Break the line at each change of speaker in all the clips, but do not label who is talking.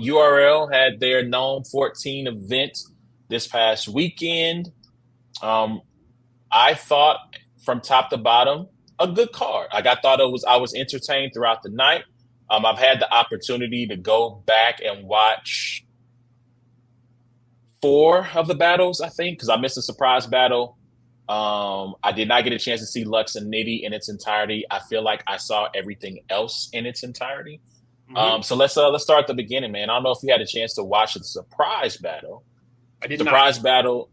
URL had their Nome 14 event this past weekend. Um, I thought from top to bottom, a good card. Like I thought I was entertained throughout the night. I've had the opportunity to go back and watch four of the battles, I think, because I missed a surprise battle. I did not get a chance to see Lux and Nitty in its entirety. I feel like I saw everything else in its entirety.
Hmm.
So let's start at the beginning, man. I don't know if you had a chance to watch the surprise battle.
I did not.
Surprise battle.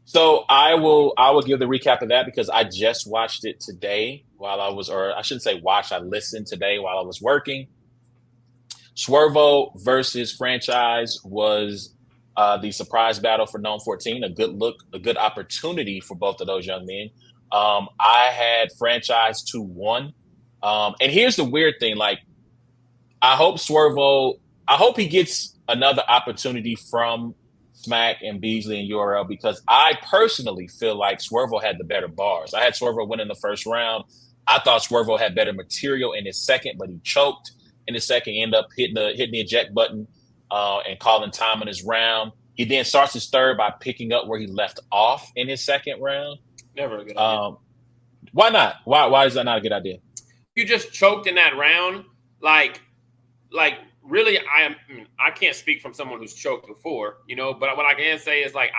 So I will give the recap of that because I just watched it today while I was, or I shouldn't say watched, I listened today while I was working. Swervo versus Franchise was the surprise battle for Gnome 14. A good look, a good opportunity for both of those young men. I had Franchise 2-1. And here's the weird thing, like I hope Swervo, I hope he gets another opportunity from Smack and Beasley and URL because I personally feel like Swervo had the better bars. I had Swervo win in the first round. I thought Swervo had better material in his second, but he choked in his second, ended up hitting the eject button and calling time on his round. He then starts his third by picking up where he left off in his second round.
Never a good idea.
Um, why not? Why is that not a good idea?
You just choked in that round, like really. I can't speak from someone who's choked before, But what I can say is like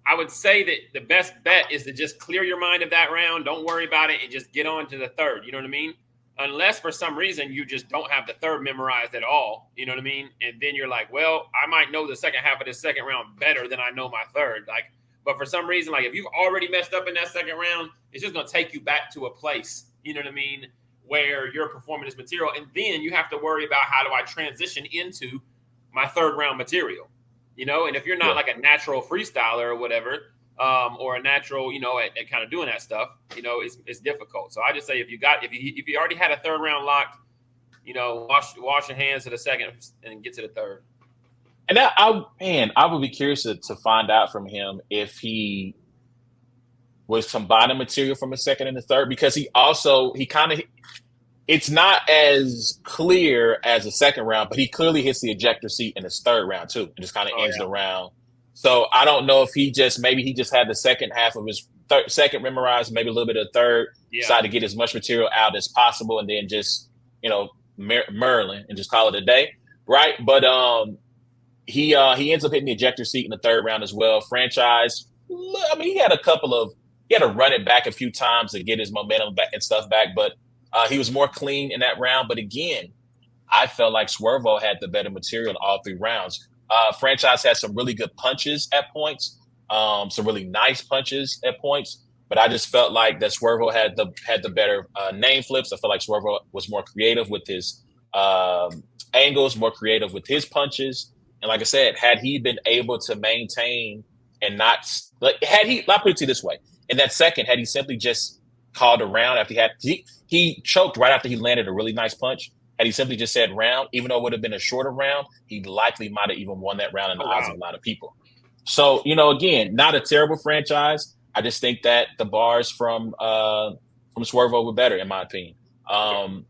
I would say that the best bet is to just clear your mind of that round. Don't worry about it and just get on to the third. You know what I mean? Unless for some reason you just don't have the third memorized at all. You know what I mean? And then you're like, well, I might know the second half of this second round better than I know my third. But for some reason, like if you've already messed up in that second round, it's just going to take you back to a place, you know what I mean, where you're performing this material. And then you have to worry about how do I transition into my third round material, And if you're not
Yeah.
like a natural freestyler or whatever, or a natural, at kind of doing that stuff, it's difficult. So I just say if you already had a third round locked, wash your hands to the second and get to the third.
And I would be curious to find out from him if he was combining material from a second and the third because he kind of it's not as clear as the second round, but he clearly hits the ejector seat in his third round too, and just kind of
Oh
ends
yeah.
the round. So I don't know if maybe he just had the second half of his second memorized, maybe a little bit of third,
Yeah.
decided to get as much material out as possible, and then just Merlin and just call it a day, right? But he ends up hitting the ejector seat in the third round as well. Franchise, I mean, he had to run it back a few times to get his momentum back and stuff back, but he was more clean in that round. But again, I felt like Swervo had the better material in all three rounds. Franchise had some really good punches at points, some really nice punches at points. But I just felt like that Swervo had the better name flips. I felt like Swervo was more creative with his angles, more creative with his punches. And like I said, had he been able to maintain and not like I'll put it to you this way: in that second, had he simply just called a round after he choked right after he landed a really nice punch. Had he simply just said round, even though it would have been a shorter round, he likely might have even won that round in the
Oh
eyes
wow.
of a lot of people. So, again, not a terrible franchise. I just think that the bars from Swervo were better, in my opinion.
Okay.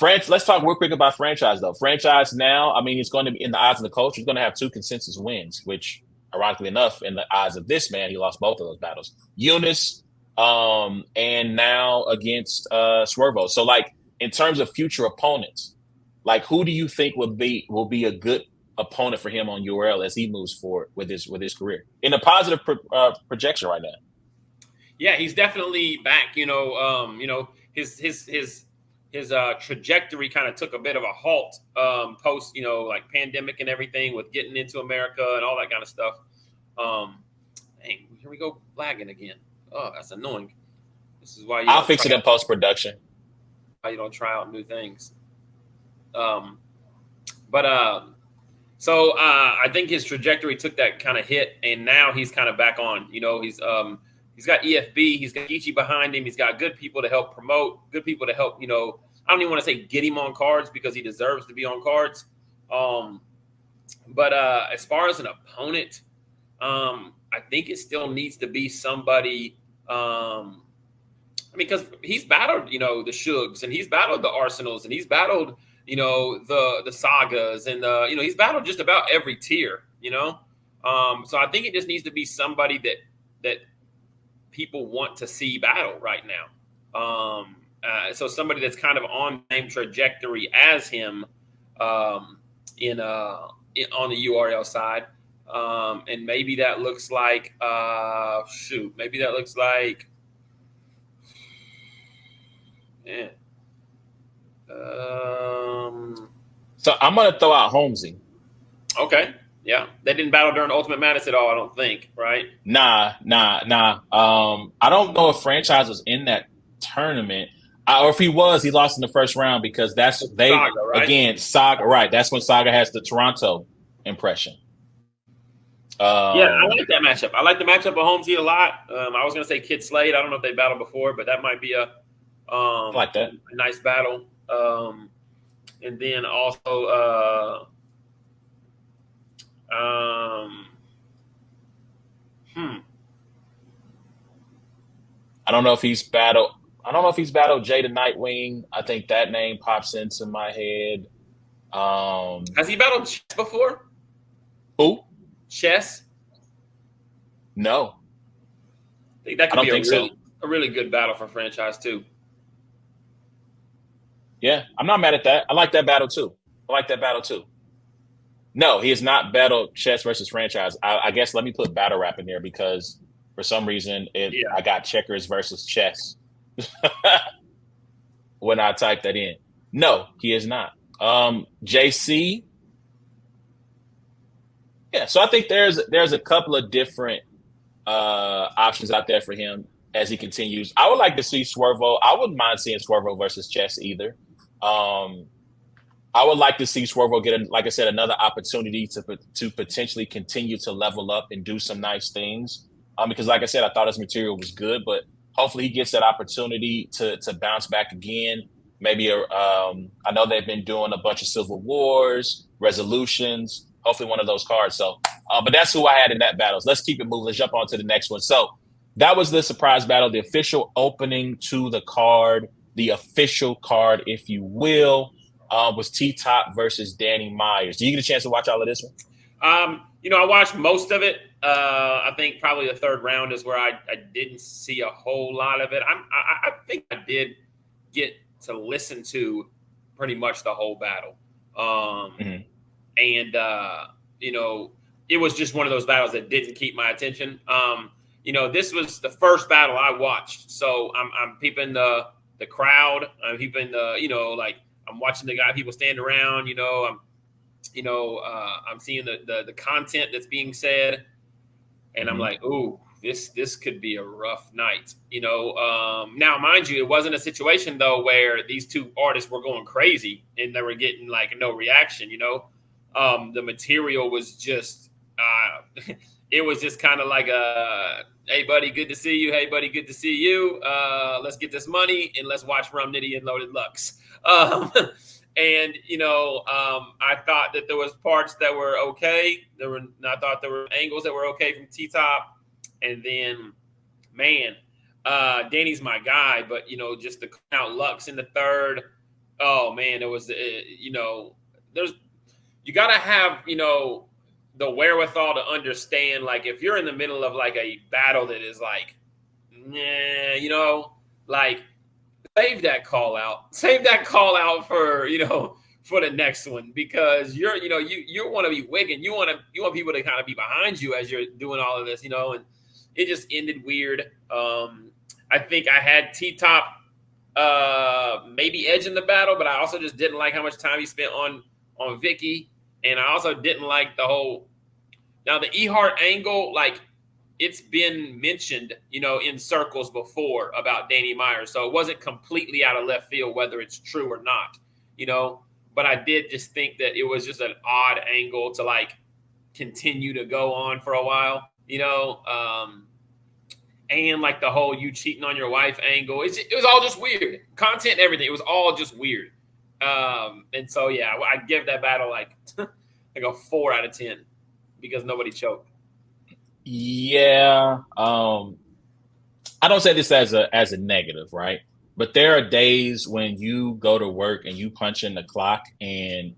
Let's talk real quick about franchise though. Franchise now, I mean, it's going to be in the eyes of the coach. He's going to have two consensus wins, which, ironically enough, in the eyes of this man, he lost both of those battles. Eunice, and now against Swervo. So, like in terms of future opponents, like who do you think will be a good opponent for him on URL as he moves forward with his career in a positive projection right now?
Yeah, he's definitely back. His trajectory kind of took a bit of a halt post, like pandemic and everything with getting into America and all that kind of stuff. Dang, here we go lagging again. Oh, that's annoying. This is why
I'll fix it in post production.
you don't try out new things. Um, but so I think his trajectory took that kind of hit, and now he's kind of back on. He's got EFB, he's got Ichi behind him, he's got good people to help promote, good people to help. I don't even want to say get him on cards because he deserves to be on cards. But as far as an opponent, I think it still needs to be somebody. I mean, because he's battled, the Shugs, and he's battled the Arsenals, and he's battled the sagas and he's battled just about every tier. So I think it just needs to be somebody that people want to see battle right now. So somebody that's kind of on the same trajectory as him on the URL side. And maybe that looks like yeah.
So I'm gonna throw out Holmesy.
Okay. Yeah. They didn't battle during Ultimate Madness at all, I don't think, right?
Nah. I don't know if Franchise was in that tournament. Or if he was, he lost in the first round because Saga, right? Again, Saga, right. That's when Saga has the Toronto impression.
Yeah, I like that matchup. I like the matchup of Holmesy a lot. I was going to say Kid Slade. I don't know if they battled before, but that might be a
like that.
A nice battle. And then also,
I don't know if he's battled Jay the Nightwing. I think that name pops into my head.
Has he battled Chess before?
Who?
Chess?
No.
I think that could be a really good battle for Franchise too.
Yeah, I'm not mad at that. I like that battle too. No, he has not battled Chess versus Franchise. I guess let me put battle rap in there because for some reason I got Checkers versus Chess when I typed that in. No, he is not. JC. Yeah, so I think there's a couple of different options out there for him as he continues. I would like to see Swervo. I wouldn't mind seeing Swervo versus Chess either. I would like to see Swervo get, like I said, another opportunity to potentially continue to level up and do some nice things. Because, like I said, I thought his material was good, but hopefully he gets that opportunity to bounce back again. Maybe I know they've been doing a bunch of Civil Wars, resolutions. Hopefully one of those cards. So, but that's who I had in that battle. So let's keep it moving. Let's jump on to the next one. So that was the surprise battle, the official opening to the card, the official card, if you will, was T-Top versus Danny Myers. Did you get a chance to watch all of this one?
I watched most of it. I think probably the third round is where I didn't see a whole lot of it. I think I did get to listen to pretty much the whole battle. And, it was just one of those battles that didn't keep my attention. This was the first battle I watched. So I'm peeping the crowd. I'm peeping I'm watching the people stand around, I'm seeing the content that's being said. And I'm like, ooh, this could be a rough night. Now, mind you, it wasn't a situation though, where these two artists were going crazy and they were getting no reaction, the material was just, it was just kind of like hey buddy, good to see you. Hey buddy, good to see you. Let's get this money and let's watch Rum Nitty and Loaded Lux. And I thought that there was parts that were okay. I thought there were angles that were okay from T-Top. And then, man, Danny's my guy, but just the out Lux in the third. Oh man, it was you got to have the wherewithal to understand, if you're in the middle of a battle that is save that call out for for the next one, because you want to be wigging, you want people to kind of be behind you as you're doing all of this, and it just ended weird. I think I had T-Top maybe edging the battle, but I also just didn't like how much time he spent on Vicky. And I also didn't like the whole, now the E-Heart angle, it's been mentioned, in circles before about Danny Myers. So it wasn't completely out of left field, whether it's true or not, but I did just think that it was just an odd angle to continue to go on for a while, and the whole you cheating on your wife angle. It was all just weird. Content and everything. It was all just weird. And so, yeah, I'd give that battle a 4 out of 10 because nobody choked.
Yeah. I don't say this as a negative, right? but there are days when you go to work and you punch in the clock and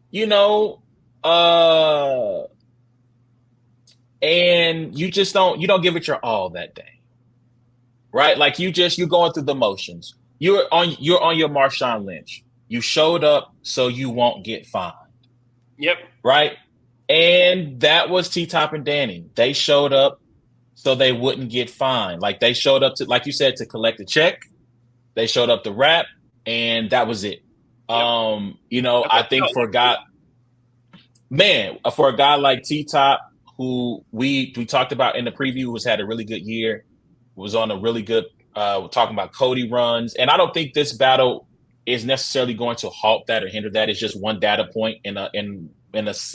you know, uh, and you don't give it your all that day, right? Like you're going through the motions. You're on your Marshawn Lynch. You showed up so you won't get fined,
Yep.
right? And that was T Top and Danny. They showed up so they wouldn't get fined. Like they showed up to, like you said, to collect a check. They showed up to rap, and that was it.
Yep.
I think for a guy like T Top, who we talked about in the preview, has had a really good year, was on a really good we're talking about Cody runs, and I don't think this battle is necessarily going to halt that or hinder that. It's just one data point in a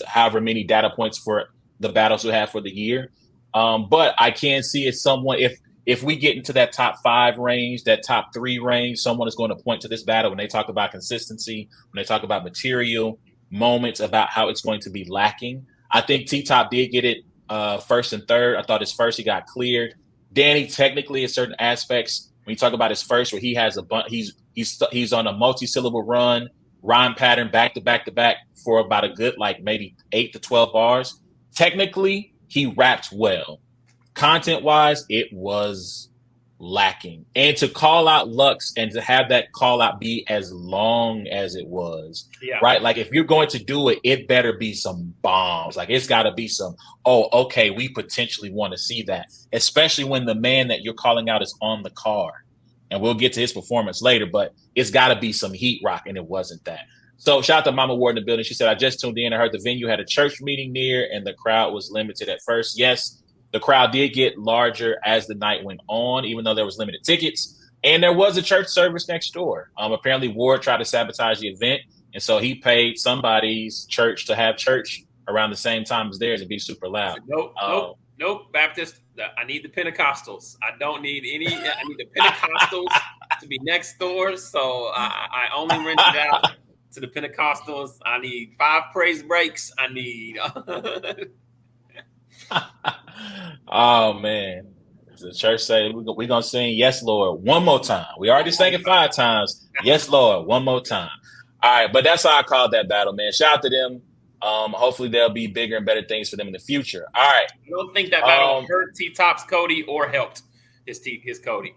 however many data points for the battles we have for the year. But I can see it someone if we get into that top 5 range, that top 3 range, someone is going to point to this battle when they talk about consistency, when they talk about material, moments about how it's going to be lacking. I think T Top did get it first and third. I thought his first he got cleared. Danny technically in certain aspects, when you talk about his first, where he has he's on a multi-syllable rhyme pattern back to back to back for about a good like maybe 8 to 12 bars. Technically, he rapped well. Content wise, it was lacking. And to call out Lux and to have that call out be as long as it was, right? Like if you're going to do it, it better be some bombs. Like it's got to be some, oh, okay, we potentially want to see that, especially when the man that you're calling out is on the card. And we'll get to his performance later, but it's got to be some heat rock, and it wasn't that. So shout out to Mama Ward in the building. She said, I just tuned in. I heard the venue had a church meeting near, and the crowd was limited at first. Yes, the crowd did get larger as the night went on, even though there was limited tickets. And there was a church service next door. Apparently, Ward tried to sabotage the event, and so he paid somebody's church to have church around the same time as theirs and be super loud.
Nope. Baptist, I need the Pentecostals. I don't need any. I need the Pentecostals to be next door. So I only rent it out to the Pentecostals. I need 5 praise breaks. I need.
Oh man, the church say we're gonna sing "Yes Lord" one more time. We already sang it 5 times. Yes Lord, one more time. All right, but that's how I called that battle, man. Shout out to them. Hopefully there'll be bigger and better things for them in the future. All right.
I don't think that battle hurt T Top's Cody or helped his Cody.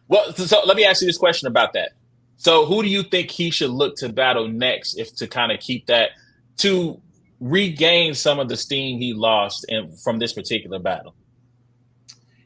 Well, so let me ask you this question about that. So who do you think he should look to battle next if to kind of keep that to regain some of the steam he lost from this particular battle?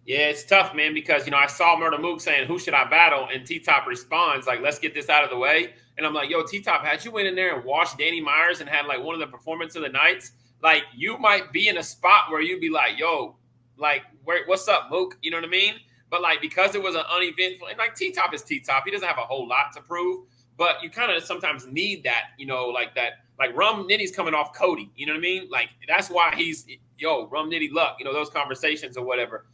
Yeah, it's tough, man, because, I saw Murder Mook saying, who should I battle? And T-Top responds, like, let's get this out of the way. And I'm like, yo, T-Top, had you went in there and watched Danny Myers and had, like, one of the performance of the nights, like, you might be in a spot where you'd be like, yo, like, what's up, Mook? You know what I mean? But, like, because it was an uneventful – and, like, T-Top is T-Top. He doesn't have a whole lot to prove. But you kind of sometimes need that, like that. Like, Rum Nitty's coming off Cody. You know what I mean? Like, that's why he's – Rum Nitty luck. Those conversations or whatever.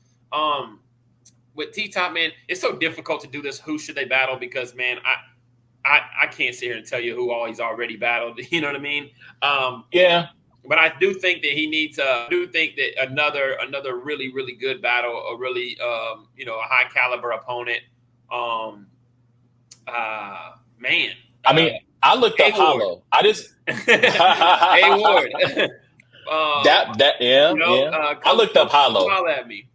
With T-Top, man, it's so difficult to do this. Who should they battle? Because, man, I can't sit here and tell you who all he's already battled. You know what I mean?
Yeah.
But I do think that he needs. I do think that another really, really good battle, a really a high caliber opponent. Man.
I mean, I looked up Hollow. I just
A Ward.
I looked up Hollow.
Holler at me.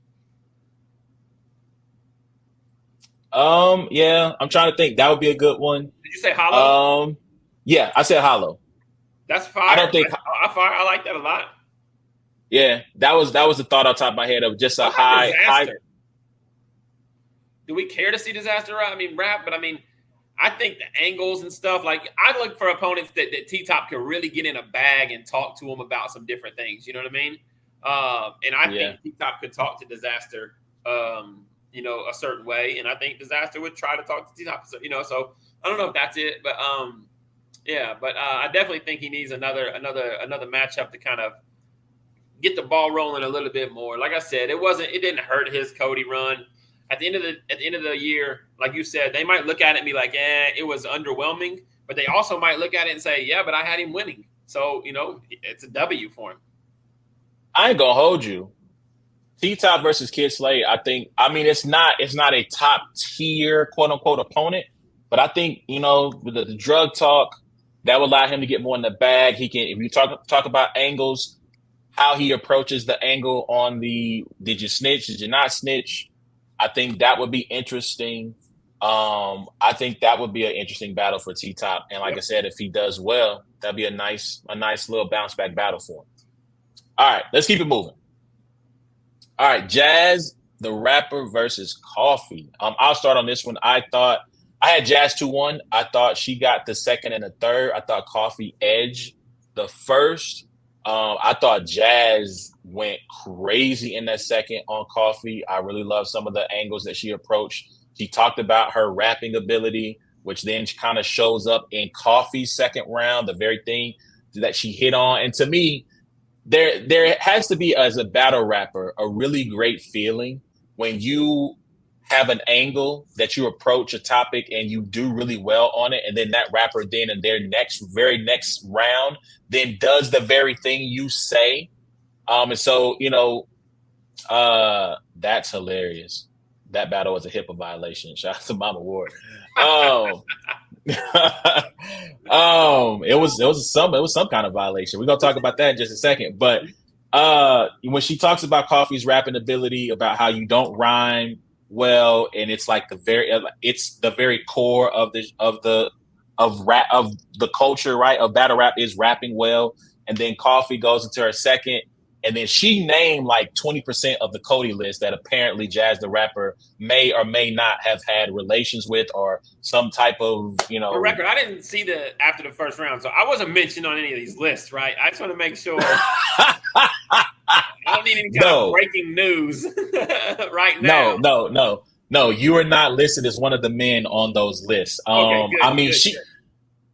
Yeah, I'm trying to think. That would be a good one.
Did you say Hollow?
Yeah, I said Hollow.
That's fire.
I don't think
I like that a lot.
Yeah, that was the thought on top of my head of just a high.
Do we care to see Disaster rap? But I think the angles and stuff, like, I look for opponents that T-Top can really get in a bag and talk to them about some different things. You know what I mean? And I think T-Top could talk to Disaster, a certain way. And I think Disaster would try to talk to T-Top, so I don't know if that's it. But, I definitely think he needs another matchup to kind of get the ball rolling a little bit more. Like I said, it didn't hurt his Cody run. At the end of the year, like you said, they might look at it and be like, it was underwhelming. But they also might look at it and say, yeah, but I had him winning. So, it's a W for him.
I ain't gonna hold you. T-Top versus Kid Slade, I mean, it's not a top tier quote unquote opponent, but I think, with the drug talk, that would allow him to get more in the bag. He can, if you talk about angles, how he approaches the angle on the did you snitch, did you not snitch? I think that would be interesting. I think that would be an interesting battle for T Top. And like I
Yep.
said, if he does well, that'd be a nice little bounce back battle for him. All right, let's keep it moving. All right, Jazz the Rapper versus Coffee. I'll start on this one. I thought I had Jazz 2-1. I thought she got the second and the third. I thought Coffee edged the first. I thought Jazz went crazy in that second on Coffee. I really love some of the angles that she approached. She talked about her rapping ability, which then kind of shows up in Coffee's second round, the very thing that she hit on. And to me, there has to be, as a battle rapper, a really great feeling when you have an angle that you approach a topic and you do really well on it, and then that rapper then in their very next round then does the very thing you say. And so, that's hilarious. That battle was a HIPAA violation. Shout out to Mama Ward. Um, it was some kind of violation. We're gonna talk about that in just a second. But when she talks about Coffee's rapping ability, about how you don't rhyme well, and it's like it's the very core of rap, of the culture, right? Of battle rap is rapping well. And then Coffee goes into her second, and then she named like 20% of the Cody list that apparently Jazz the Rapper may or may not have had relations with, or some type of,
For record, I didn't see the after the first round, so I wasn't mentioned on any of these lists, right? I just want to make sure. I don't need any kind of breaking news right now.
No. You are not listed as one of the men on those lists.
Okay, good,
I mean,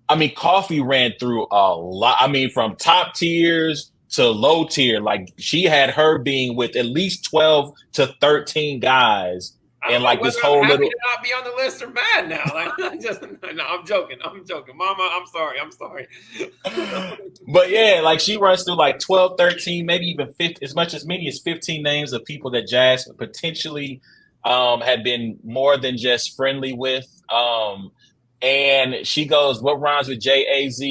good.
Coffee ran through a lot. I mean, from top tiers to low tier, like she had her being with at least 12 to 13 guys. And like this whole
I'm happy
little
to not be on the list or mad now. Like, no, I'm joking. Mama, I'm sorry.
But yeah, like she runs through like 12, 13, maybe even 50, as many as 15 names of people that Jazz potentially had been more than just friendly with. And she goes, what rhymes with JAZ?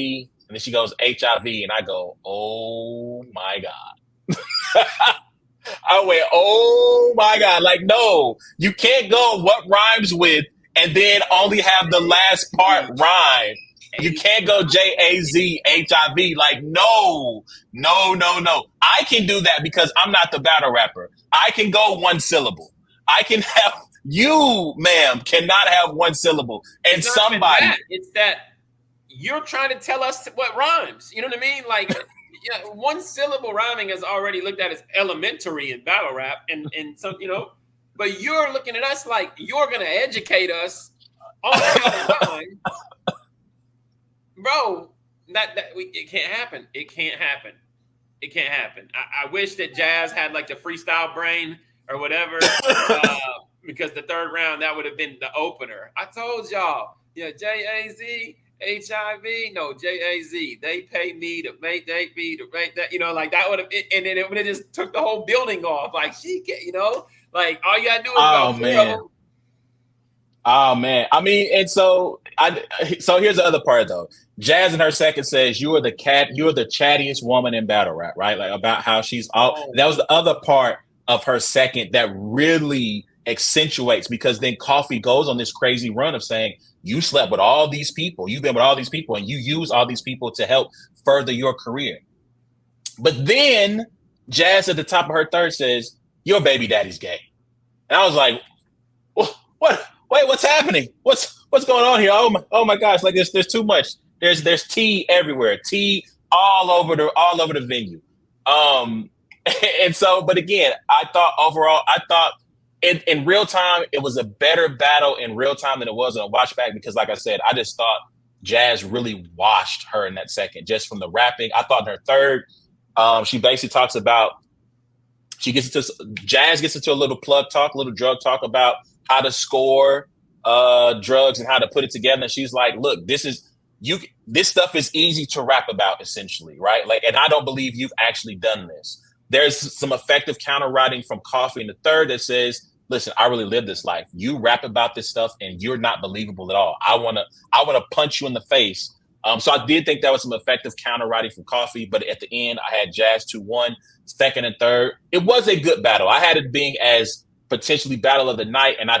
And then she goes, HIV. And I go, oh my God. I went, oh my God. Like, no, you can't go what rhymes with and then only have the last part rhyme. You can't go JAZ, HIV. Like, no. I can do that because I'm not the battle rapper. I can go one syllable. I can have, you, ma'am, cannot have one syllable. And
it's not
somebody.
even that. It's that you're trying to tell us what rhymes. You know what I mean? Like, yeah, one syllable rhyming is already looked at as elementary in battle rap, and some, but you're looking at us like you're gonna educate us on how to rhyme, bro. It can't happen. It can't happen. I wish that Jazz had like the freestyle brain or whatever, because the third round that would have been the opener. I told y'all, JAZ. HIV, no, JAZ. They pay me to make that, like that would have, and then it would have just took the whole building off. Like she can't, like all you gotta do is
Oh man. I mean, and so here's the other part though. Jazz in her second says you're the chattiest woman in battle rap, right? Like about how she's all. That was the other part of her second that really accentuates, because then Coffee goes on this crazy run of saying, you slept with all these people, you've been with all these people, and you use all these people to help further your career. But then Jazz at the top of her third says, your baby daddy's gay. And I was like, what? Wait, what's happening? What's going on here? Oh my gosh, like there's too much. There's tea everywhere. Tea all over the venue. And so, but again, I thought in real time, it was a better battle in real time than it was on a watchback, because like I said, I just thought Jazz really washed her in that second, just from the rapping. I thought in her third, she basically talks about, Jazz gets into a little drug talk about how to score drugs and how to put it together. And she's like, look, this stuff is easy to rap about, essentially, right? Like, and I don't believe you've actually done this. there's some effective counter writing from Coffee in the third that says, listen, I really live this life. You rap about this stuff and you're not believable at all. I wanna punch you in the face. So I did think that was some effective counter writing from Coffee, but at the end I had Jazz 2-1, second and third. It was a good battle. I had it being as potentially battle of the night, and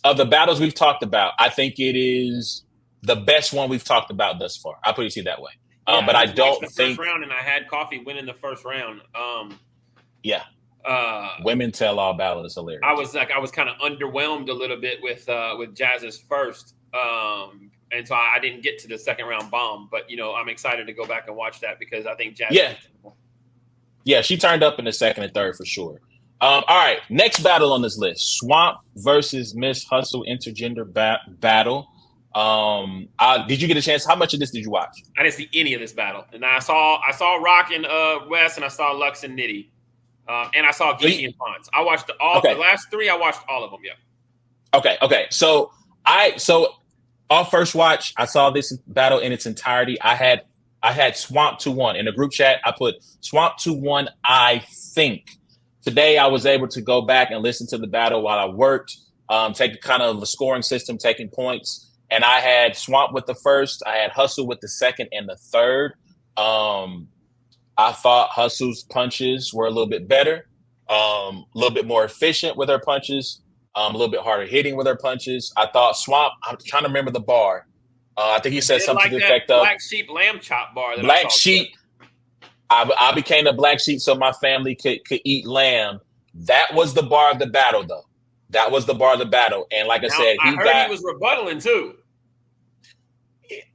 of the battles we've talked about, I think it is the best one we've talked about thus far. I'll put it that way.
Yeah,
But I
don't
think
the first round, and I had Coffee winning the first round.
Yeah. Women tell all battle is hilarious.
I was kind of underwhelmed a little bit with Jazz's first, and so I didn't get to the second round bomb. But I'm excited to go back and watch that because I think Jazz.
Yeah, she turned up in the second and third for sure. All right, next battle on this list: Swamp versus Miss Hustle intergender battle. Did you get a chance? How much of this did you watch?
I didn't see any of this battle, and I saw Rock and Wes, and I saw Lux and Nitty. And I saw Geechee and Fonz. I watched the last three. I watched all of them. Yeah.
Okay. So on first watch, I saw this battle in its entirety. I had Swamp 2-1 in the group chat. I put Swamp 2-1. I think today I was able to go back and listen to the battle while I worked, take kind of a scoring system, taking points, and I had Swamp with the first. I had Hustle with the second and the third. I thought Hustle's punches were a little bit better, a little bit more efficient with her punches, a little bit harder hitting with her punches. I thought Swamp, I'm trying to remember the bar. I think he said something to the effect of
Black Sheep lamb chop bar.
Black Sheep. I became a black sheep so my family could eat lamb. That was the bar of the battle, though. That was the bar of the battle. And like I said,
he was rebuttaling too.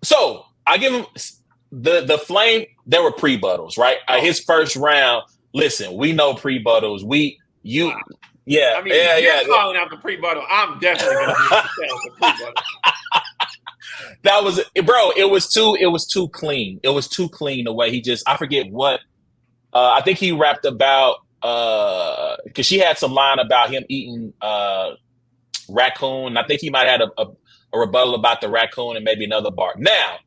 So I give him the flame. There were pre-buttles, right? His first round. Listen, we know pre-buttles. You're
calling out the pre-buttle. I'm definitely going to be the pre-buttle.
That was, bro. It was too clean. It was too clean the way he just. I forget what. I think he rapped about because she had some line about him eating raccoon. I think he might have had a rebuttal about the raccoon and maybe another bar. Now.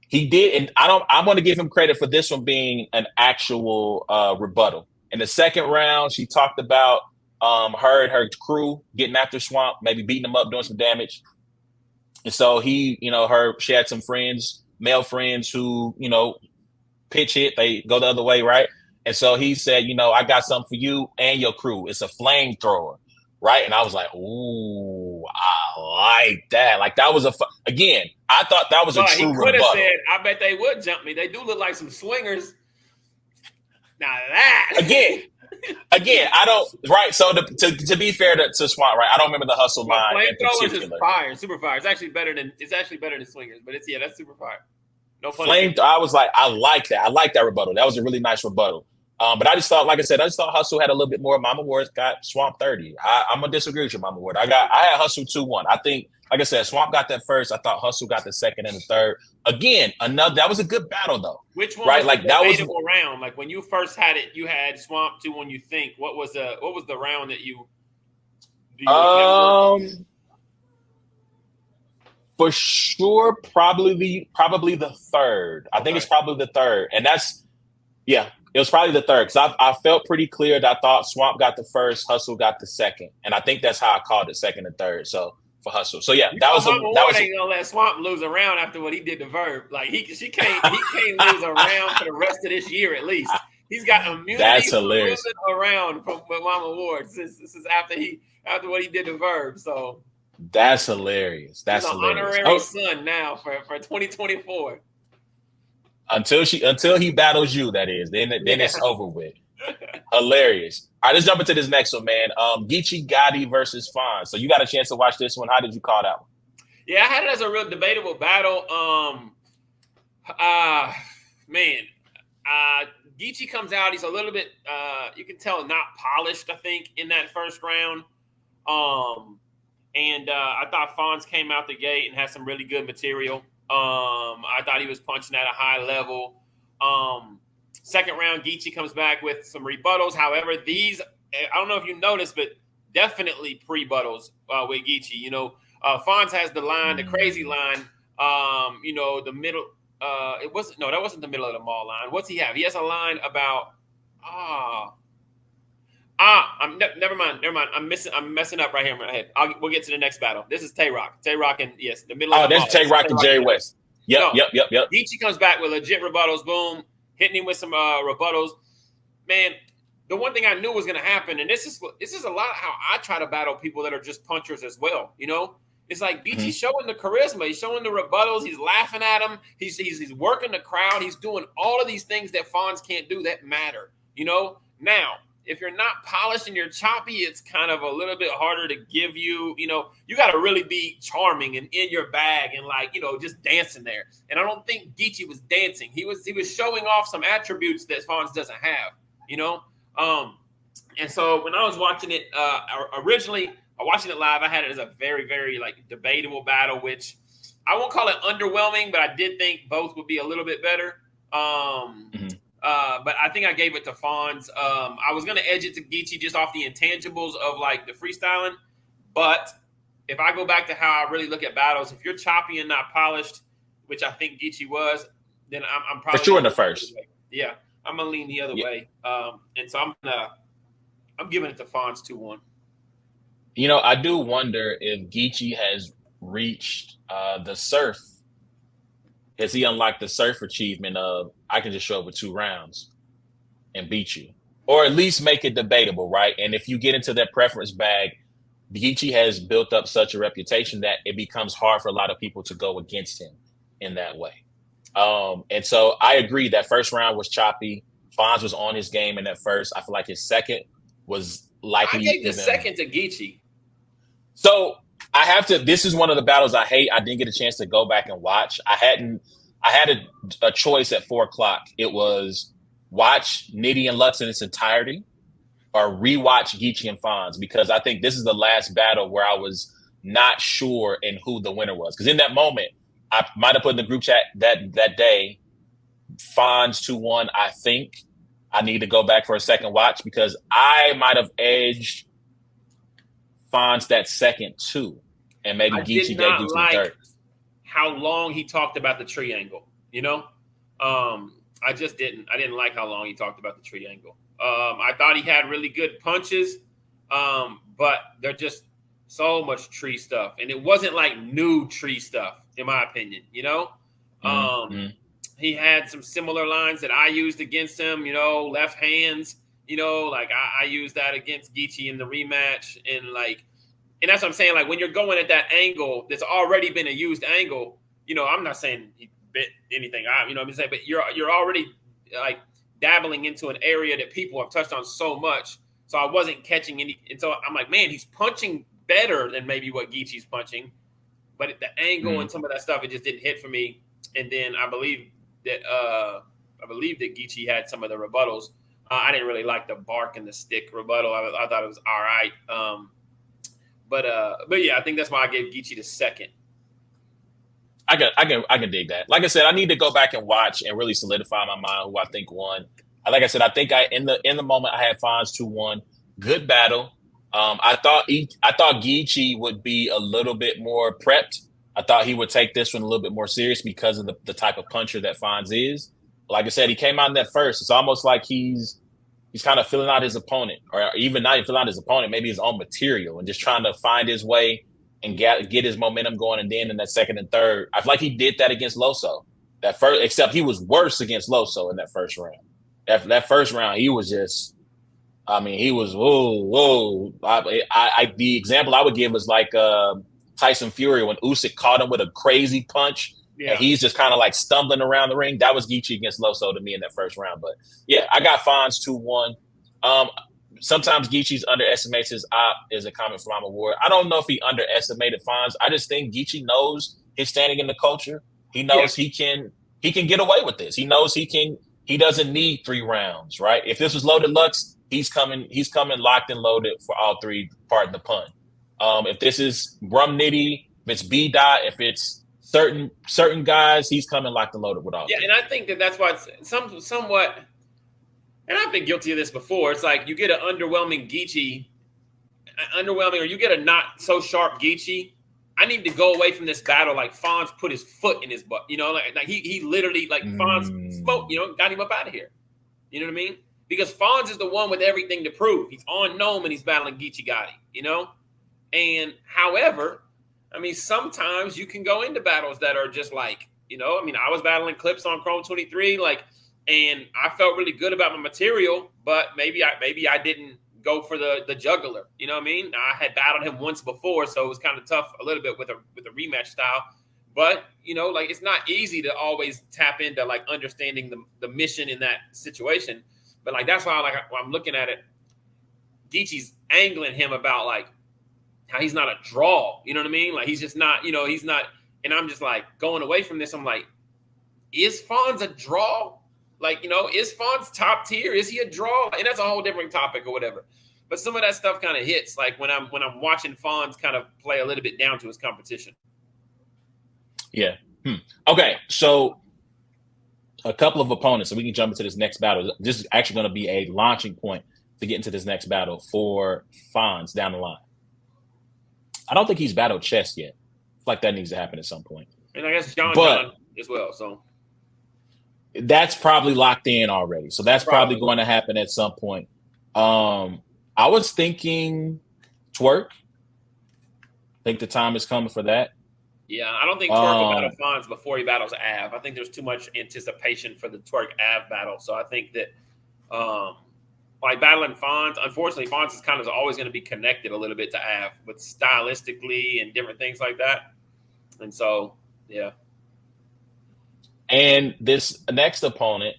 He did, and I'm going to give him credit for this one being an actual rebuttal. In the second round, she talked about her and her crew getting after Swamp, maybe beating him up, doing some damage. And so she had some friends, male friends who, pitch hit, they go the other way, right? And so he said, I got something for you and your crew. It's a flamethrower. Right. And I was like, ooh, I like that. Like that was again, I thought that was a true rebuttal. He could have said,
I bet they would jump me. They do look like some swingers. Now that
again, I don't right. So to be fair to Swamp, right? I don't remember the Hustle line.
Flamethrowers is fire, super fire. It's actually better than swingers, but that's super fire. No fun.
I was like, I like that. I like that rebuttal. That was a really nice rebuttal. But I just thought, like I said, Hustle had a little bit more. Mama Ward got Swamp 30. I'm gonna disagree with you, Mama Ward. I had Hustle 2-1. I think, like I said, Swamp got that first. I thought Hustle got the second and the third. Again, that was a good battle though.
Which one?
Right,
was the debatable round. Like when you first had it, you had Swamp 2-1. You think what was the round that you?
For sure, probably the third. I think it's probably the third, and it was probably the third because I felt pretty clear that I thought Swamp got the first, Hustle got the second, and I think that's how I called it, second and third. So for Hustle, so yeah, that was
ain't gonna let Swamp lose a round after what he did to Verb. Like he can't lose a round for the rest of this year at least. He's got immunity.
That's hilarious.
Losing a round from Mama Ward since after what he did to Verb. So
that's hilarious. That's
he's an
hilarious.
Honorary son now for 2024.
Until he battles you, that is. Then it's over with. Hilarious. All right, let's jump into this next one, man. Geechee Gotti versus Fonz. So you got a chance to watch this one. How did you call that one?
Yeah, I had it as a real debatable battle. Geechee comes out. He's a little bit, you can tell, not polished, I think, in that first round. And I thought Fonz came out the gate and had some really good material. I thought he was punching at a high level. Second round, Geechee comes back with some rebuttals. However, these, I don't know if you noticed, but definitely pre-buttals with Geechee. Fonz has the line, the crazy line, the middle, that wasn't the middle of the mall line. What's he have? He has a line about never mind. I'm messing up right here in my head. We'll get to the next battle. This is Tay-Rock. Tay-Rock and yes, the middle of the mall.
That's Tay-Rock and Jerry West. Yep.
Geechee comes back with legit rebuttals. Boom, hitting him with some rebuttals. Man, the one thing I knew was going to happen, and this is a lot of how I try to battle people that are just punchers as well. You know, it's like Geechee's showing the charisma, he's showing the rebuttals, he's laughing at him, he's working the crowd, he's doing all of these things that Fonz can't do that matter. You know, now if you're not polished and you're choppy, it's kind of a little bit harder to give you. You know, you got to really be charming and in your bag and just dancing there. And I don't think Geechee was dancing. He was showing off some attributes that Fonz doesn't have. You know. And so when I was watching it, originally watching it live, I had it as a very, very debatable battle, which I won't call it underwhelming, but I did think both would be a little bit better. But I think I gave it to Fonz. I was going to edge it to Geechee just off the intangibles of the freestyling. But if I go back to how I really look at battles, if you're choppy and not polished, which I think Geechee was, then I'm probably
for sure in the first.
Yeah. I'm gonna lean the other way, and so I'm giving it to Fonz 2-1.
You know, I do wonder if Geechee has reached the surf. Has he unlocked the surf achievement of I can just show up with 2 rounds and beat you, or at least make it debatable, right? And if you get into that preference bag, Geechee has built up such a reputation that it becomes hard for a lot of people to go against him in that way. And so I agree that first round was choppy. Fonz was on his game in that first. I feel like his second was likely.
I gave the second to Geechee.
So this is one of the battles I hate. I didn't get a chance to go back and watch. I had a choice at 4:00. It was watch Nitty and Lux in its entirety or rewatch Geechee and Fonz, because I think this is the last battle where I was not sure in who the winner was. Because in that moment, I might have put in the group chat that day, Fonz 2-1. I think I need to go back for a second watch because I might have edged Fonz that second too, and maybe Geechee gave Geechee the third.
How long he talked about the triangle, you know? I just didn't. I didn't like how long he talked about the triangle. I thought he had really good punches, but they're just so much tree stuff, and it wasn't like new tree stuff. In my opinion, you know, he had some similar lines that I used against him, you know, left hands, you know, I used that against Geechee in the rematch. And that's what I'm saying. Like when you're going at that angle, that's already been a used angle, you know, I'm not saying he bit anything out, you know what I'm saying, but you're already dabbling into an area that people have touched on so much. So I wasn't catching any. And so I'm like, man, he's punching better than maybe what Geechee's punching. But the angle and some of that stuff, it just didn't hit for me. And then I believe that Geechee had some of the rebuttals. I didn't really like the bark and the stick rebuttal. I thought it was all right. But yeah, I think that's why I gave Geechee the second.
I can dig that. Like I said, I need to go back and watch and really solidify my mind who I think won. Like I said, I think in the moment I had Fonz 2-1. Good battle. I thought Geechee would be a little bit more prepped. I thought he would take this one a little bit more serious because of the type of puncher that Fonz is. Like I said, he came out in that first. It's almost like he's kind of filling out his opponent, or even not even filling out his opponent, maybe his own material, and just trying to find his way and get his momentum going. And then in that second and third, I feel like he did that against Loso. That first, except he was worse against Loso in that first round. That first round, he was just. I mean, he was whoa. The example I would give was Tyson Fury when Usyk caught him with a crazy punch, and he's just kind of stumbling around the ring. That was Geechee against Loso to me in that first round. But yeah, I got Fonz 2-1. Sometimes Geechee's underestimates his op is a comment from Mama Ward. I don't know if he underestimated Fonz. I just think Geechee knows his standing in the culture. He knows he can get away with this. He knows he doesn't need 3 rounds, right? If this was Loaded Lux, he's coming locked and loaded for all 3, pardon the pun. If this is Rum Nitty, if it's B Dot, if it's certain guys, he's coming locked and loaded with all 3.
Yeah, and I think that's why it's somewhat, and I've been guilty of this before. It's like you get an underwhelming Geechee, or you get a not so sharp Geechee, I need to go away from this battle. Like Fonz put his foot in his butt, you know, like he literally like Fonz spoke, you know, got him up out of here. You know what I mean? Because Fonz is the one with everything to prove. He's on Nome and he's battling Geechee Gotti, you know? And however, I mean, sometimes you can go into battles that are just like, you know, I mean, I was battling Clips on Chrome 23, like, and I felt really good about my material, but maybe I didn't go for the juggler. You know what I mean? I had battled him once before, so it was kind of tough a little bit with a rematch style. But, you know, like it's not easy to always tap into like understanding the mission in that situation. But like that's why when I'm looking at it, Geechee's angling him about like how he's not a draw. You know what I mean? Like he's just not, you know, he's not. And I'm just like going away from this. I'm like, is Fonz a draw? Like, you know, is Fonz top tier? Is he a draw? And that's a whole different topic or whatever. But some of that stuff kind of hits like when I'm watching Fonz kind of play a little bit down to his competition.
Yeah. Okay. So a couple of opponents, so we can jump into this next battle. This is actually going to be a launching point to get into this next battle for Fonz down the line. I don't think he's battled Chess yet. I feel like that needs to happen at some point.
And I guess John as well. So
that's probably locked in already. So that's probably going to happen at some point. I was thinking Twerk. I think the time is coming for that.
Yeah, I don't think Twerk will battle Fonz before he battles Av. I think there's too much anticipation for the Twerk Av battle. So I think that like battling Fonz, unfortunately, Fonz is kind of always going to be connected a little bit to Av with stylistically and different things like that. And so, yeah.
And this next opponent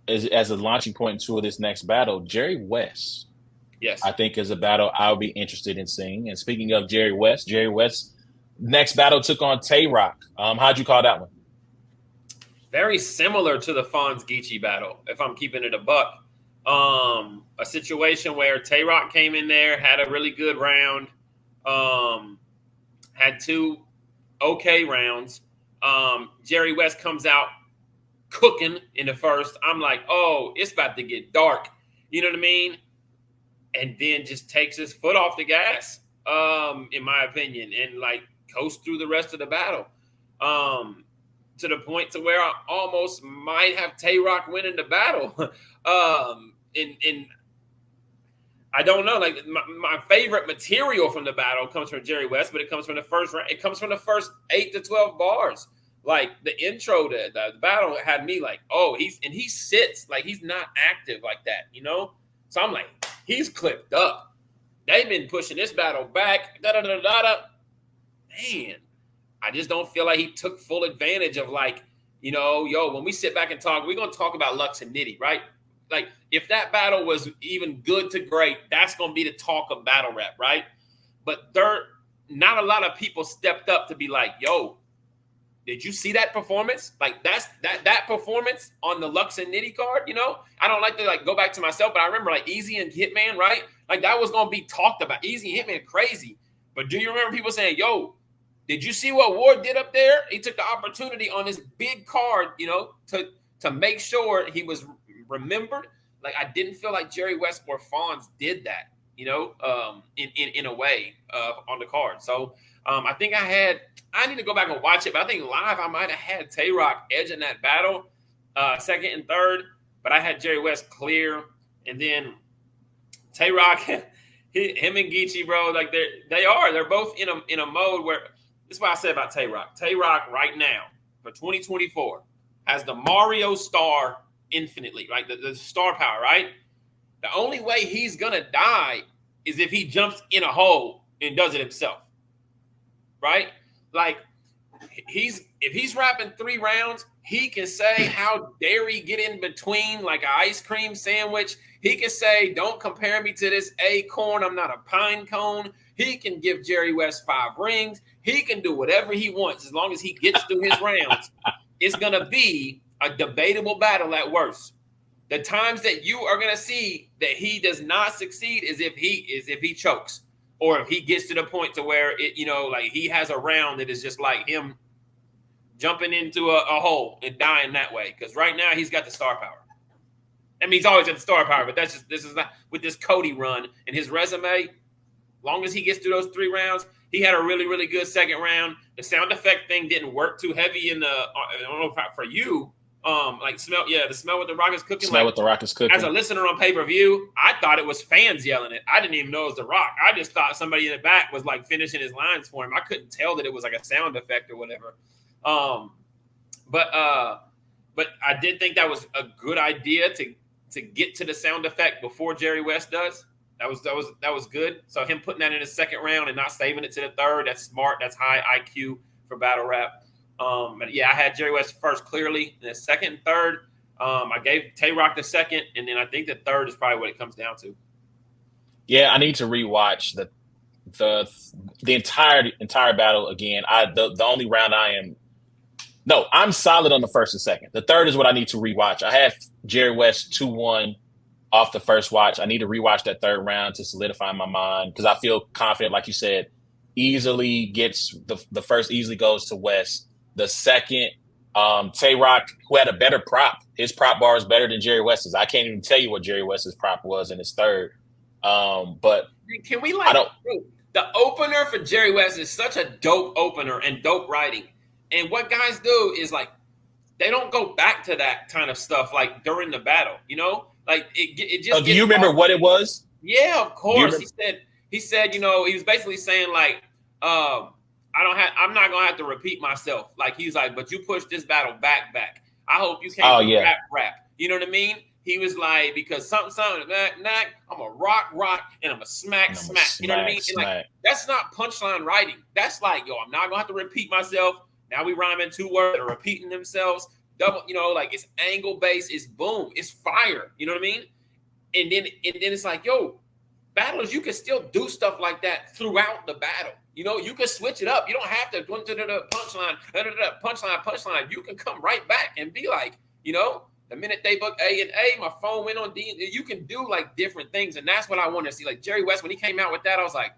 is as a launching point into this next battle, Jerry West.
Yes.
I think is a battle I'll be interested in seeing. And speaking of Jerry West next battle took on Tay-Rock. How'd you call that one?
Very similar to the Fonz Geechee battle, if I'm keeping it a buck. A situation where Tay-Rock came in there, had a really good round, had two okay rounds. Jerry West comes out cooking in the first. I'm like, oh, it's about to get dark. You know what I mean? And then just takes his foot off the gas, in my opinion, and like coast through the rest of the battle, to the point to where I almost might have Tay-Rock winning the battle. And I don't know, like my favorite material from the battle comes from Jerry West, but it comes from the first round. It comes from the first 8 to 12 bars. Like the intro to the battle had me like, oh, he sits like he's not active like that, you know? So I'm like, he's clipped up. They've been pushing this battle back. Man, I just don't feel like he took full advantage of like, you know, when we sit back and talk, we're going to talk about Lux and Nitty, right? Like if that battle was even good to great, that's going to be the talk of battle rap, right? But not a lot of people stepped up to be like, yo, did you see that performance? Like that performance on the Lux and Nitty card, you know? I don't like to like go back to myself, but I remember like Easy and Hitman, right? Like that was going to be talked about. Easy and Hitman crazy. But do you remember people saying, yo, did you see what Ward did up there? He took the opportunity on this big card, you know, to make sure he was remembered. Like I didn't feel like Jerry West or Fonz did that, you know, in a way on the card. So I think I need to go back and watch it, but I think live I might have had Tay-Rock edge in that battle, second and third, but I had Jerry West clear, and then Tay-Rock, him and Geechee, bro, like they're both in a mode where this is what I said about Tay-Rock. Tay-Rock right now for 2024 has the Mario star infinitely, right? The star power, right? The only way he's gonna die is if he jumps in a hole and does it himself, right? Like if he's rapping 3 rounds, he can say, how dare he get in between like an ice cream sandwich. He can say, don't compare me to this acorn. I'm not a pine cone. He can give Jerry West 5 rings. He can do whatever he wants as long as he gets through his rounds. It's going to be a debatable battle at worst. The times that you are going to see that he does not succeed is if he chokes, or if he gets to the point to where it, you know, like he has a round that is just like him jumping into a hole and dying that way. Because right now he's got the star power. I mean, he's always got the star power, but this is not with this Cody run and his resume. long as he gets through those 3 rounds, he had a really, really good second round. The sound effect thing didn't work too heavy in the, I don't know if for you, like the smell what the rock is cooking.
Smell
like,
what the rock is cooking.
As a listener on pay-per-view, I thought it was fans yelling it. I didn't even know it was the rock. I just thought somebody in the back was like finishing his lines for him. I couldn't tell that it was like a sound effect or whatever. But I did think that was a good idea to get to the sound effect before Jerry West does. That was good. So him putting that in his second round and not saving it to the third, that's smart. That's high IQ for battle rap. But yeah, I had Jerry West first clearly. And the second and third, I gave Tay-Rock the second, and then I think the third is probably what it comes down to.
Yeah, I need to rewatch the entire battle again. The only round I'm solid on the first and second. The third is what I need to rewatch. I had Jerry West 2-1 off the first watch. I need to rewatch that third round to solidify my mind because I feel confident, like you said, easily gets the first easily goes to West. The second, Tay-Rock, who had a better prop. His prop bar is better than Jerry West's. I can't even tell you what Jerry West's prop was in his third. But
can we the opener for Jerry West is such a dope opener and dope writing. And what guys do is like they don't go back to that kind of stuff like during the battle, Like it just.
Do you remember what it was?
Yeah, of course. He said, he was basically saying like, I'm not gonna have to repeat myself. Like he's like, but you push this battle back. I hope you can't rap. You know what I mean? He was like, because something, I'm a rock, and I'm a smack. You know what I mean? And like, that's not punchline writing. That's like, I'm not gonna have to repeat myself. Now we rhyme in 2 words that are repeating themselves. Double, like it's angle based, it's boom, it's fire. You know what I mean? And then it's like, battlers, you can still do stuff like that throughout the battle. You can switch it up. You don't have to go to the punchline. You can come right back and be like, the minute they book A and A, my phone went on D. You can do like different things, and that's what I want to see. Like Jerry West, when he came out with that, I was like,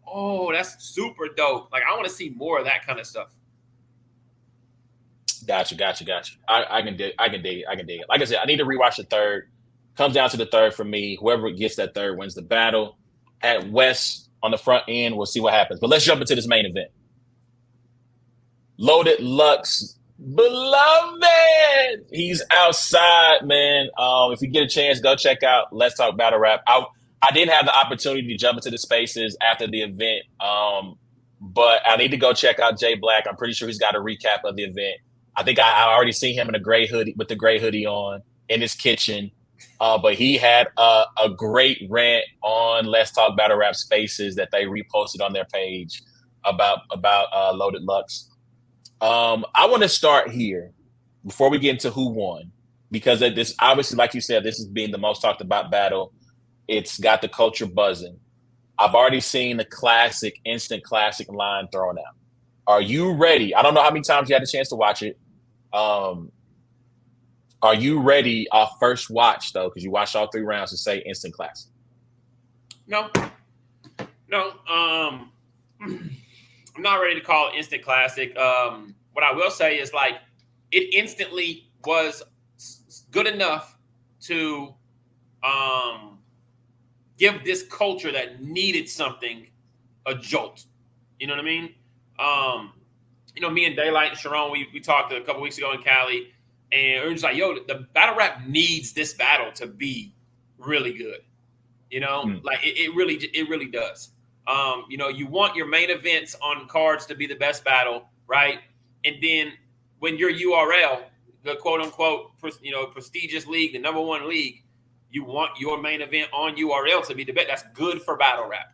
oh, that's super dope. Like I want to see more of that kind of stuff.
Gotcha. I can dig it. Like I said, I need to rewatch the third. Comes down to the third for me. Whoever gets that third wins the battle. At West on the front end, we'll see what happens. But let's jump into this main event. Loaded Lux, beloved. He's outside, man. If you get a chance, go check out Let's Talk Battle Rap. I didn't have the opportunity to jump into the spaces after the event, but I need to go check out Jay Black. I'm pretty sure he's got a recap of the event. I think I already seen him in a gray hoodie with the gray hoodie on in his kitchen. But he had a great rant on Let's Talk Battle Rap Spaces that they reposted on their page about Loaded Lux. I want to start here before we get into who won, because this obviously, like you said, this is being the most talked about battle. It's got the culture buzzing. I've already seen the instant classic line thrown out. Are you ready? I don't know how many times you had a chance to watch it. Are you ready off first watch, though, because you watched all 3 rounds, to say instant classic?
No. I'm not ready to call it instant classic. What I will say is, like, it instantly was good enough to give this culture that needed something a jolt. You know what I mean? Me and Daylight and Sharon, we talked a couple weeks ago in Cali. And it was like, the battle rap needs this battle to be really good. Like it really does. You want your main events on cards to be the best battle, right? And then when your URL, the quote unquote, prestigious league, the number 1 league, you want your main event on URL to be the best. That's good for battle rap.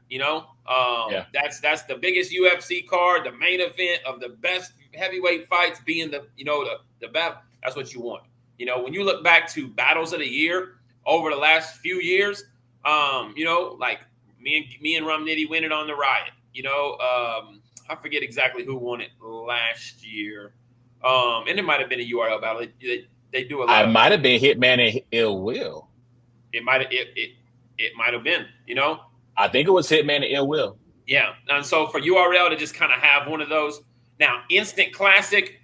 That's the biggest UFC card, the main event of the best heavyweight fights being the battle. That's what you want. When you look back to battles of the year over the last few years, like me and Rum Nitty win it on the Riot. I forget exactly who won it last year. And it might have been a URL battle. They do a lot.
It might have been Hitman and Ill Will.
It might have been.
I think it was Hitman and Ill Will.
Yeah, and so for URL to just kind of have one of those now, instant classic.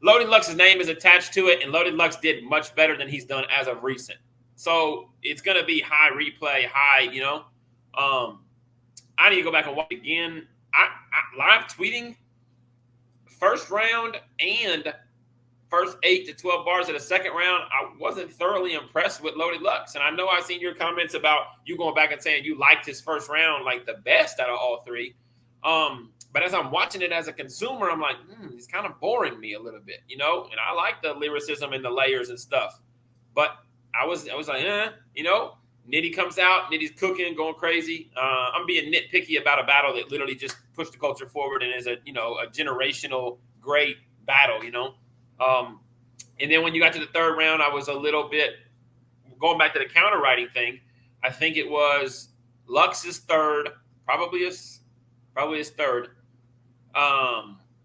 Loaded Lux's name is attached to it, and Loaded Lux did much better than he's done as of recent. So it's going to be high replay, high, I need to go back and watch it again. I live tweeting first round and first 8 to 12 bars of the second round. I wasn't thoroughly impressed with Loaded Lux. And I know I've seen your comments about you going back and saying you liked his first round like the best out of all three. But as I'm watching it as a consumer, I'm like, it's kind of boring me a little bit, you know? And I like the lyricism and the layers and stuff. But I was like, you know, Nitty comes out, Nitty's cooking, going crazy. I'm being nitpicky about a battle that literally just pushed the culture forward and is a generational great battle, you know? And then when you got to the third round, I was a little bit going back to the counter writing thing. I think it was Lux's third, probably his third,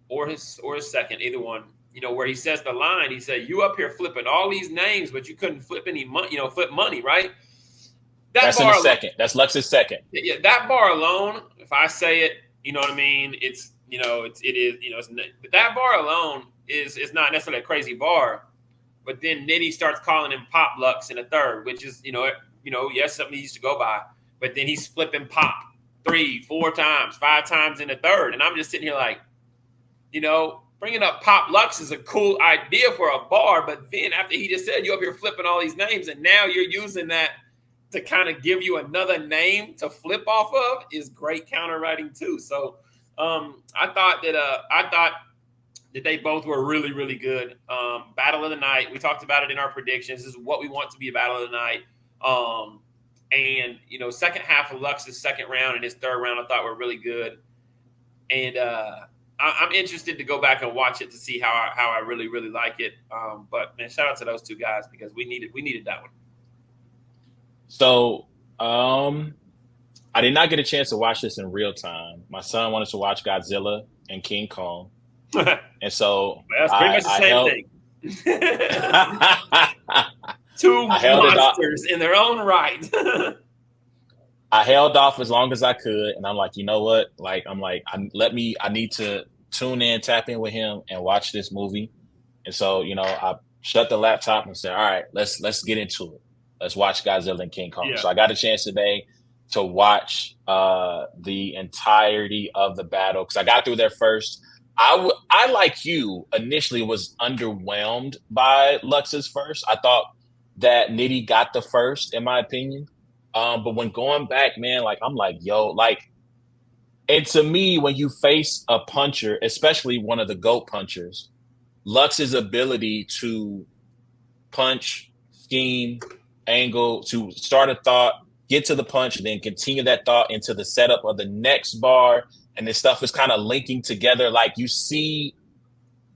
or his second, either one. You know, where he says the line, he said, "You up here flipping all these names, but you couldn't flip any money. Flip money, right?"
That's in the second. That's Lux's second.
Yeah, that bar alone. If I say it, you know what I mean. It's but that bar alone is not necessarily a crazy bar. But then Nitty starts calling him Pop Lux in the third, which is yes, something he used to go by. But then he's flipping Pop 3, 4 times, 5 times in the third, and I'm just sitting here like, bringing up Pop Lux is a cool idea for a bar, but then after he just said you up here flipping all these names, and now you're using that to kind of give you another name to flip off of is great counter writing too. So I thought that they both were really, really good. Battle of the night. We talked about it in our predictions. This is what we want to be a battle of the night. And second half of Lux's second round and his third round I thought were really good. And I'm interested to go back and watch it to see how I really, really like it. But man, shout out to those two guys because we needed that one.
So I did not get a chance to watch this in real time. My son wanted to watch Godzilla and King Kong. And so
that's pretty much the same thing. Two monsters in their own right.
I held off as long as I could, and I'm like, you know what? Like, I need to tune in, tap in with him, and watch this movie. And so, I shut the laptop and said, all right, let's get into it. Let's watch Godzilla and King Kong. Yeah. So I got a chance today to watch the entirety of the battle because I got through there first. I like you initially was underwhelmed by Lux's first. I thought that Nitty got the first, in my opinion. But when going back, man, I'm like, yo, and to me, when you face a puncher, especially one of the GOAT punchers, Lux's ability to punch, scheme, angle, to start a thought, get to the punch, and then continue that thought into the setup of the next bar, and this stuff is kind of linking together. Like you see,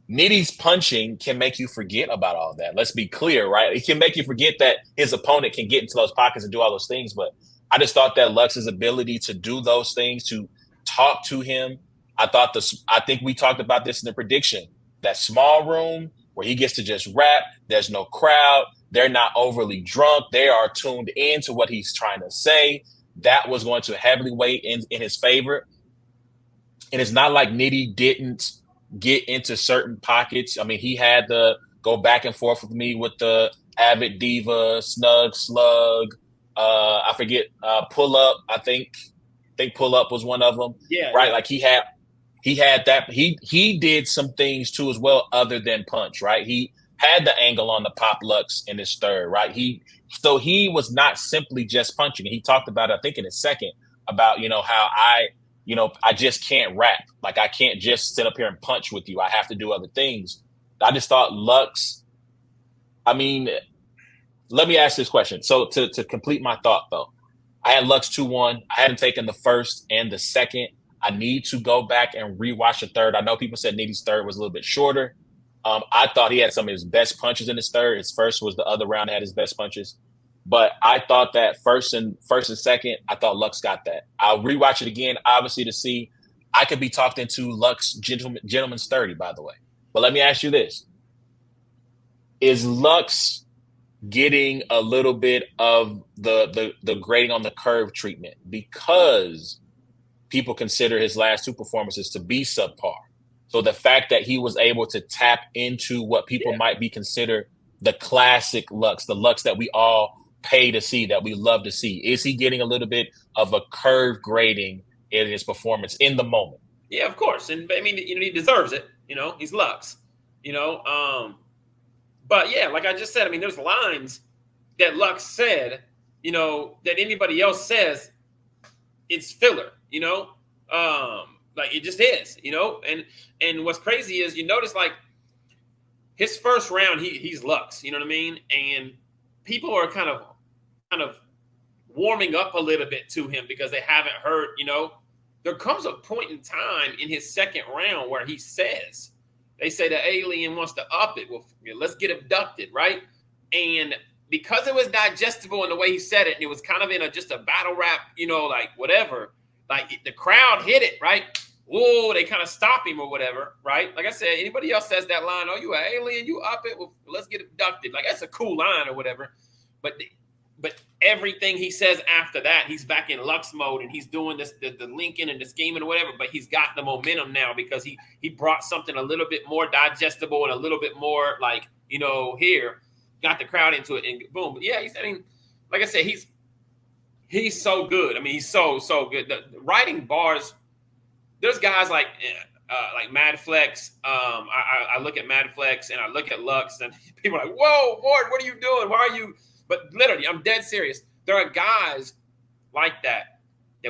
Nitty's punching can make you forget about all that. Let's be clear, right? It can make you forget that his opponent can get into those pockets and do all those things. But I just thought that Lux's ability to do those things, to talk to him, I think we talked about this in the prediction. That small room where he gets to just rap, there's no crowd, they're not overly drunk, they are tuned in to what he's trying to say. That was going to heavily weigh in his favor. And it's not like Nitty didn't get into certain pockets. I mean, he had to go back and forth with me with the Avid Diva, Snug, Slug. I forget, Pull Up. I think Pull Up was one of them.
Yeah.
Right. Like he had that. He did some things too as well, other than punch. Right. He had the angle on the Pop Lux in his third. Right. So he was not simply just punching. He talked about it, I think, in his second about how I just can't rap. Like I can't just sit up here and punch with you. I have to do other things. I just thought Lux. I mean, let me ask this question. So to complete my thought, though, I had Lux 2-1. I hadn't taken the first and the second. I need to go back and rewatch the third. I know people said Nitty's third was a little bit shorter. I thought he had some of his best punches in his third. His first was the other round that had his best punches. But I thought that first and second, I thought Lux got that. I'll rewatch it again, obviously, to see. I could be talked into Lux Gentleman's 30, by the way. But let me ask you this. Is Lux getting a little bit of the grading on the curve treatment because people consider his last two performances to be subpar? So the fact that he was able to tap into what people might be considered the classic Lux, the Lux that we all pay to see, that we love to see? Is he getting a little bit of a curve grading in his performance in the moment?
Yeah, of course. And I mean, he deserves it. He's Lux. But yeah, like I just said, I mean, there's lines that Lux said, that anybody else says it's filler. Like it just is. And what's crazy is you notice like his first round, he's Lux. You know what I mean? And people are kind of warming up a little bit to him because they haven't heard. There comes a point in time in his second round where he says, they say the alien wants to up it. Well, let's get abducted, right? And because it was digestible in the way he said it, and it was kind of in just a battle rap, like whatever, like the crowd hit it, right? Whoa, they kind of stop him or whatever, right? Like I said, anybody else says that line, oh, you an alien, you up it, well, let's get abducted. Like that's a cool line or whatever. But everything he says after that, he's back in Lux mode and he's doing this, the linking and the scheming or whatever, but he's got the momentum now because he brought something a little bit more digestible and a little bit more like, here, got the crowd into it and boom. But yeah, like I said, he's so good. I mean, he's so good. The writing bars, there's guys like Mad Flex. I look at Mad Flex and I look at Lux and people are like, whoa, Ward, what are you doing? Why are you? But literally, I'm dead serious. There are guys like that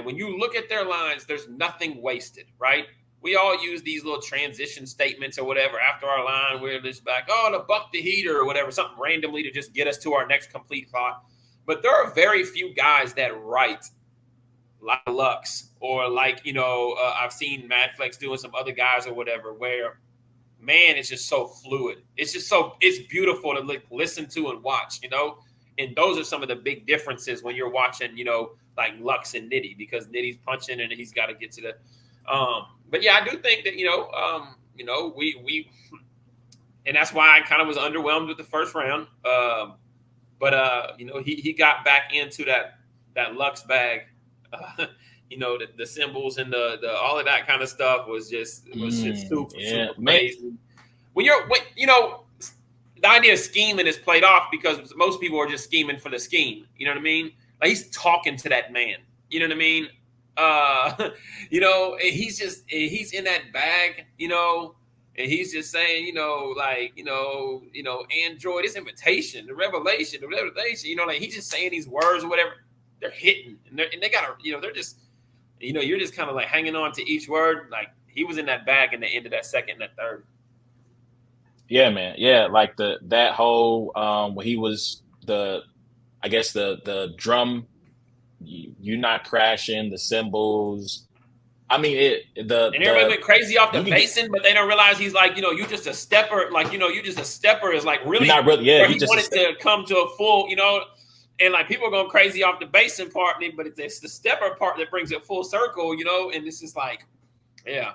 when you look at their lines, there's nothing wasted, right? We all use these little transition statements or whatever after our line. We're just back, to buck the heater or whatever, something randomly to just get us to our next complete thought. But there are very few guys that write like Lux or like, I've seen Mad Flex doing some other guys or whatever where, man, it's just so fluid. It's just it's beautiful to listen to and watch, And those are some of the big differences when you're watching, like Lux and Nitty, because Nitty's punching and he's got to get to the. But yeah, I do think that we, and that's why I kind of was underwhelmed with the first round. But he got back into that Lux bag. The symbols and the all of that kind of stuff was just super amazing. The idea of scheming is played off because most people are just scheming for the scheme. You know what I mean? Like he's talking to that man. You know what I mean? He's in that bag, and he's just saying, Android, this invitation, the revelation, like he's just saying these words or whatever. They're hitting and they gotta, they're just, you're just kind of like hanging on to each word. Like he was in that bag in the end of that second and that third.
Yeah, man. Yeah, like that whole when he was the drum, you not crashing, the cymbals. I mean, and
everybody went crazy off the basin, but they don't realize he's like, you just a stepper. Like, you just a stepper is like really
not really. Yeah,
he wanted to come to a full, and like people are going crazy off the basin part, but it's the stepper part that brings it full circle, and it's just like, yeah.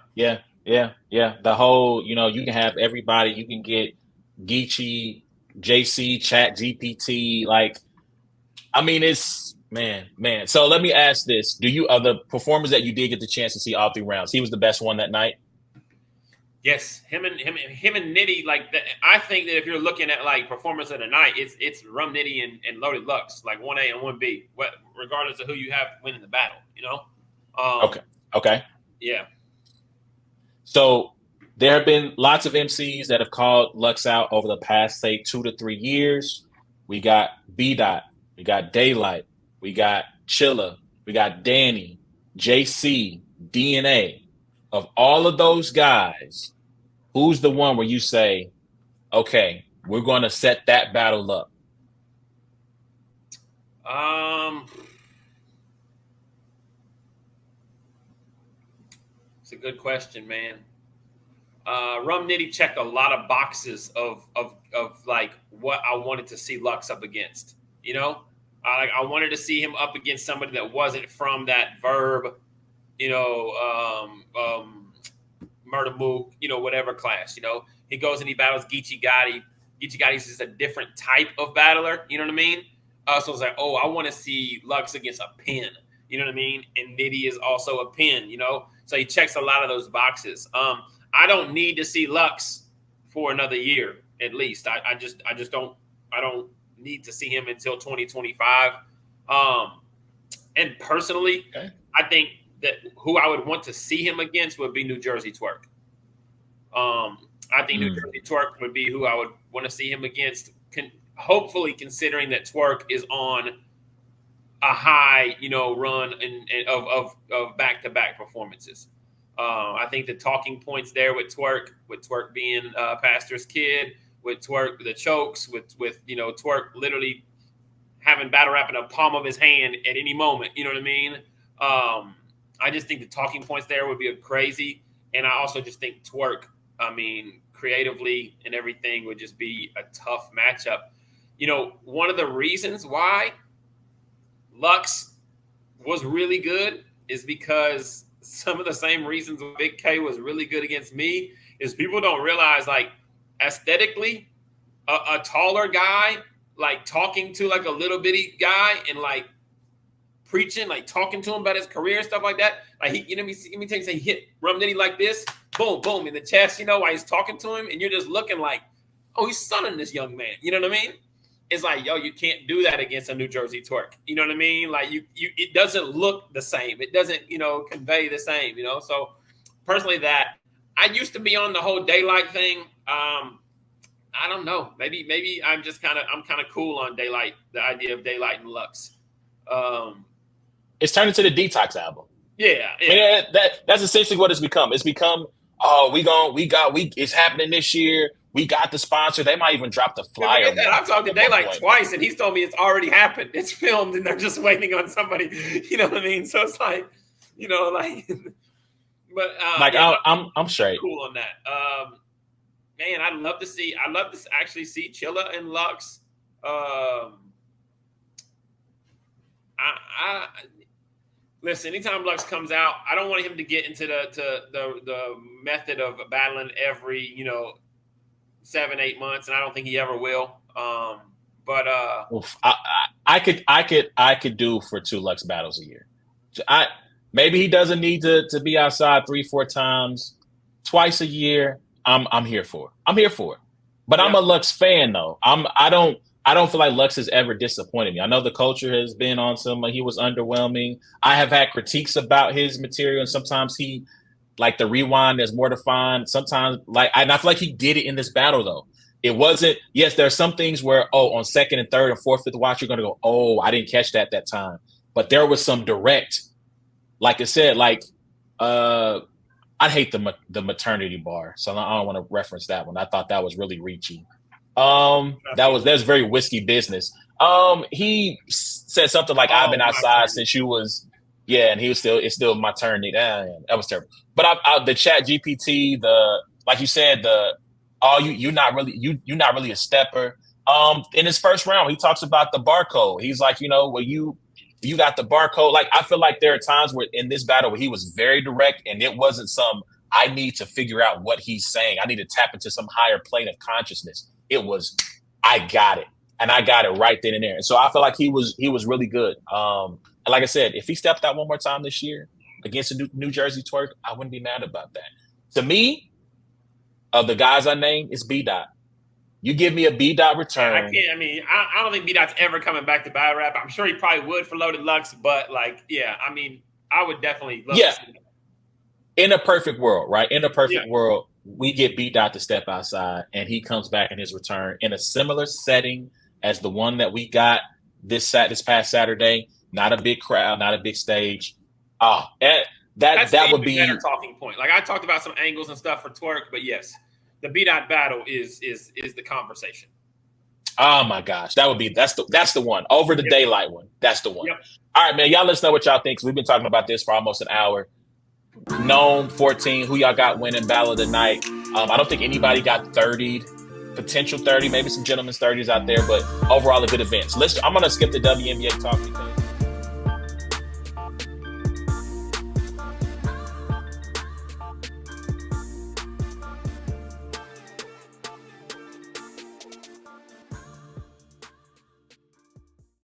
The whole, you can have everybody. You can get Geechee, JC, Chat GPT. Like, I mean, it's man. So let me ask this: of the performers that you did get the chance to see all 3 rounds, he was the best one that night?
Yes, him and Nitty. Like, I think that if you're looking at like performance of the night, it's Rum Nitty and Loaded Lux, like 1A and 1B, regardless of who you have winning the battle.
Okay.
Yeah.
So there have been lots of MCs that have called Lux out over the past, say, 2 to 3 years. We got B-Dot, we got Daylight, we got Chilla, we got Danny, JC, DNA. Of all of those guys, who's the one where you say, okay, we're going to set that battle up?
It's a good question, man. Rum Nitty checked a lot of boxes of like what I wanted to see Lux up against. I wanted to see him up against somebody that wasn't from that Verb, Murder Mook, whatever class. He goes and he battles Geechee Gotti. Geechee Gotti's just a different type of battler. You know what I mean? So it's like, I want to see Lux against a pin. You know what I mean? And Nitty is also a pin. So he checks a lot of those boxes. I don't need to see Lux for another year, at least. I just don't need to see him until 2025. And personally, I think that who I would want to see him against would be New Jersey Twerk. I think New Jersey Twerk would be who I would want to see him against. Hopefully, considering that Twerk is on a high, run of back-to-back performances. I think the talking points there with Twerk being Pastor's kid, with Twerk the chokes, with Twerk literally having battle rap in the palm of his hand at any moment. You know what I mean? I just think the talking points there would be crazy, and I also just think Twerk, creatively and everything would just be a tough matchup. One of the reasons why Lux was really good is because some of the same reasons Big K was really good against me is people don't realize, like, aesthetically, a taller guy, like, talking to, like, a little bitty guy and, like, preaching, like, talking to him about his career and stuff like that. Like, let me tell you, say, hit Rum Nitty like this, boom, boom, in the chest, while he's talking to him, and you're just looking like, oh, he's sunning this young man. You know what I mean? It's like, yo, you can't do that against a New Jersey Twerk. You know what I mean? Like, it doesn't look the same. It doesn't, convey the same, So, personally, that I used to be on the whole daylight thing. I don't know. Maybe I'm just kind of cool on daylight, the idea of daylight and Lux.
It's turned into the Detox album.
Yeah.
That's essentially what it's become. It's become, it's happening this year. We got the sponsor. They might even drop the flyer.
I've talked to Daylight twice, and he's told me it's already happened. It's filmed, and they're just waiting on somebody. You know what I mean? So it's like, but
I'm straight.
Cool on that. Man, I'd love to actually see Chilla and Lux. Listen, anytime Lux comes out, I don't want him to get into the method of battling every 7-8 months, and I don't think he ever will. But
I could do for 2 Lux battles a year. Maybe he doesn't need to be outside 3-4 times, twice a year. I'm here for it. But yeah. I'm a Lux fan though. I don't feel like Lux has ever disappointed me. I know the culture has been on he was underwhelming. I have had critiques about his material, and sometimes he, like, the rewind is mortifying. Sometimes, and I feel like he did it in this battle though. It wasn't. Yes, there are some things where on second and third and fourth, fifth watch, you're going to go, oh, I didn't catch that time. But there was some direct, like I said, I hate the maternity bar, so I don't want to reference that one. I thought that was really reachy. That's very whiskey business. He said something like, "I've been outside since you was," and it's still my turn. That was terrible. But the Chat GPT, like you said, you're not really a stepper. In his first round, he talks about the barcode. He's like, you got the barcode. Like, I feel like there are times where in this battle where he was very direct, and it wasn't I need to figure out what he's saying. I need to tap into some higher plane of consciousness. It was, I got it. And I got it right then and there. And so I feel like he was really good. Like I said, if he stepped out one more time this year against a New Jersey Twerk, I wouldn't be mad about that. To me, of the guys I named, it's B-Dot. You give me a B-Dot return.
I can't. I don't think B-Dot's ever coming back to battle rap. I'm sure he probably would for Loaded Lux, but I would definitely love to see that.
In a perfect world, right? In a perfect world, we get B-Dot to step outside, and he comes back in his return in a similar setting as the one that we got this past Saturday. Not a big crowd, not a big stage. That would be a better
talking point. Like, I talked about some angles and stuff for Twerk, but yes, the B-Dot battle is the conversation.
Oh my gosh, that's the one over the daylight one. That's the one.
Yep.
All right, man. Y'all let us know what y'all think. We've been talking about this for almost an hour. Nome 14. Who y'all got winning battle of the night? I don't think anybody got 30'd. Potential 30, maybe some gentlemen's 30s out there, but overall a good event. So I'm gonna skip the WNBA talk because